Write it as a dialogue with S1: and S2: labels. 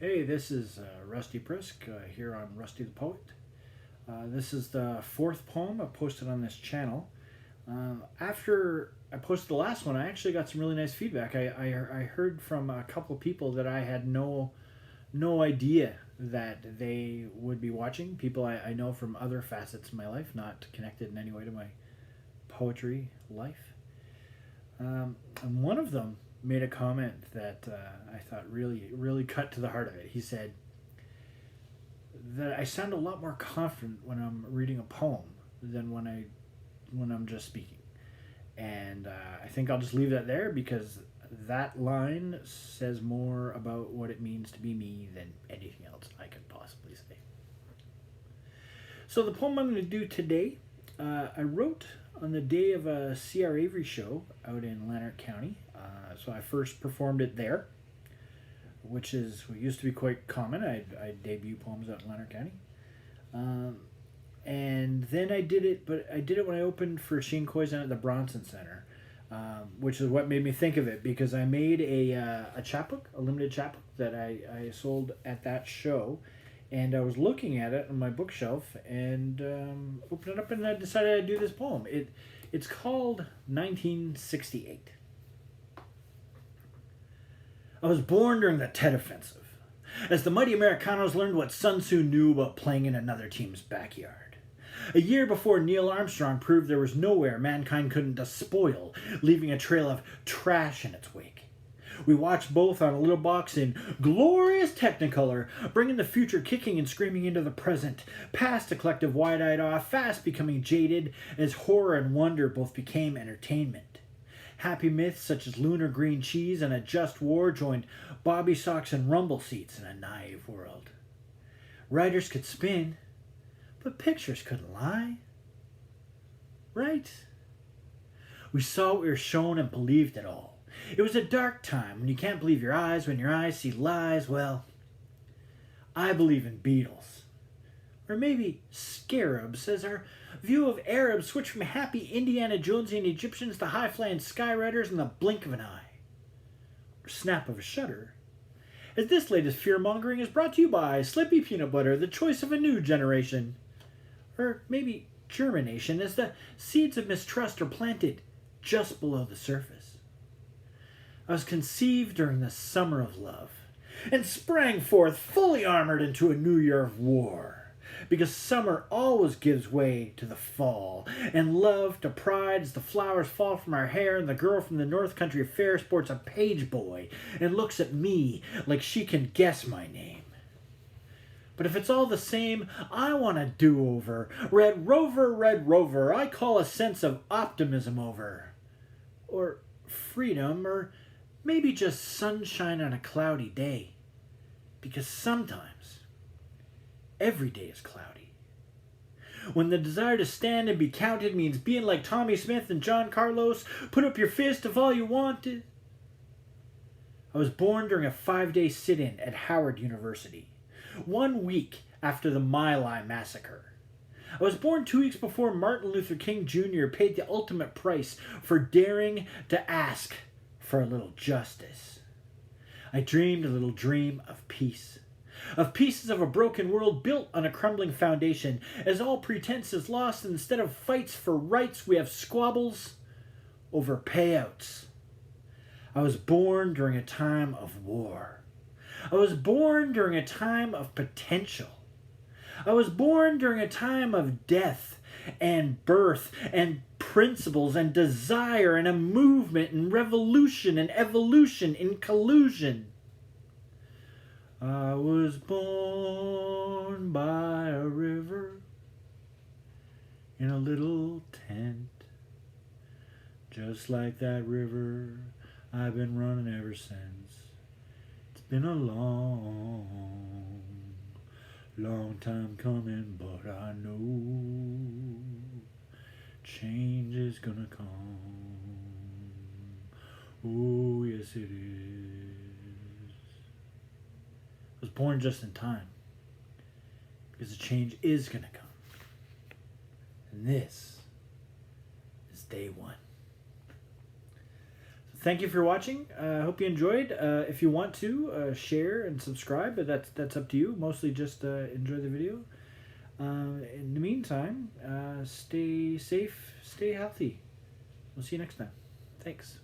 S1: Hey, this is Rusty Priske here on Rusty the Poet. This is the fourth poem I posted on this channel. After I posted the last one, I actually got some really nice feedback. I heard from a couple of people that I had no idea that they would be watching. People I know from other facets of my life, not connected in any way to my poetry life. And one of them made a comment that I thought really cut to the heart of it. He said that I sound a lot more confident when I'm reading a poem than when I'm just speaking, and I think I'll just leave that there because that line says more about what it means to be me than anything else I could possibly say. So the poem I'm going to do today, I wrote on the day of a C.R. Avery show out in Lanark County. So I first performed it there, which used to be quite common. I debut poems out in Lanark County. And then I did it when I opened for Shane Koizan at the Bronson Center, which is what made me think of it, because I made a chapbook, a limited chapbook that I sold at that show, and I was looking at it on my bookshelf and opened it up, and I decided I'd do this poem. It's called 1968. I was born during the Tet Offensive, as the mighty Americanos learned what Sun Tzu knew about playing in another team's backyard. A year before Neil Armstrong proved there was nowhere mankind couldn't despoil, leaving a trail of trash in its wake. We watched both on a little box in glorious Technicolor, bringing the future kicking and screaming into the present, past a collective wide-eyed awe, fast becoming jaded, as horror and wonder both became entertainment. Happy myths such as lunar green cheese and a just war joined bobby socks and rumble seats in a naive world. Writers could spin, but pictures couldn't lie. Right? We saw what we were shown and believed it all. It was a dark time when you can't believe your eyes when your eyes see lies. Well, I believe in Beatles. Or maybe scarabs, as our view of Arabs switched from happy Indiana Jonesian Egyptians to high-flying skyriders in the blink of an eye. Or snap of a shutter. As this latest fear-mongering is brought to you by Slippy Peanut Butter, the choice of a new generation. Or maybe germination, as the seeds of mistrust are planted just below the surface. I was conceived during the summer of love, and sprang forth fully armored into a new year of war. Because summer always gives way to the fall, and love to pride as the flowers fall from our hair, and the girl from the North Country Fair sports a page boy and looks at me like she can guess my name. But if it's all the same, I want a do-over. Red Rover, I call a sense of optimism over. Or freedom, or maybe just sunshine on a cloudy day. Because sometimes every day is cloudy. When the desire to stand and be counted means being like Tommy Smith and John Carlos, put up your fist if all you wanted. I was born during a 5-day sit-in at Howard University, 1 week after the My Lai massacre. I was born 2 weeks before Martin Luther King Jr. paid the ultimate price for daring to ask for a little justice. I dreamed a little dream of peace. Of pieces of a broken world built on a crumbling foundation. As all pretense is lost, and instead of fights for rights, we have squabbles over payouts. I was born during a time of war. I was born during a time of potential. I was born during a time of death and birth and principles and desire and a movement and revolution and evolution in collusion. I was born by a river in a little tent. Just like that river, I've been running ever since. It's been a long time coming, but I know change is gonna come. Oh, yes it is. I was born just in time, because the change is gonna come. And this is day one. thank you for watching. I hope you enjoyed. If you want to, share and subscribe, but that's up to you. Mostly just enjoy the video. In the meantime, stay safe, stay healthy. We'll see you next time. Thanks.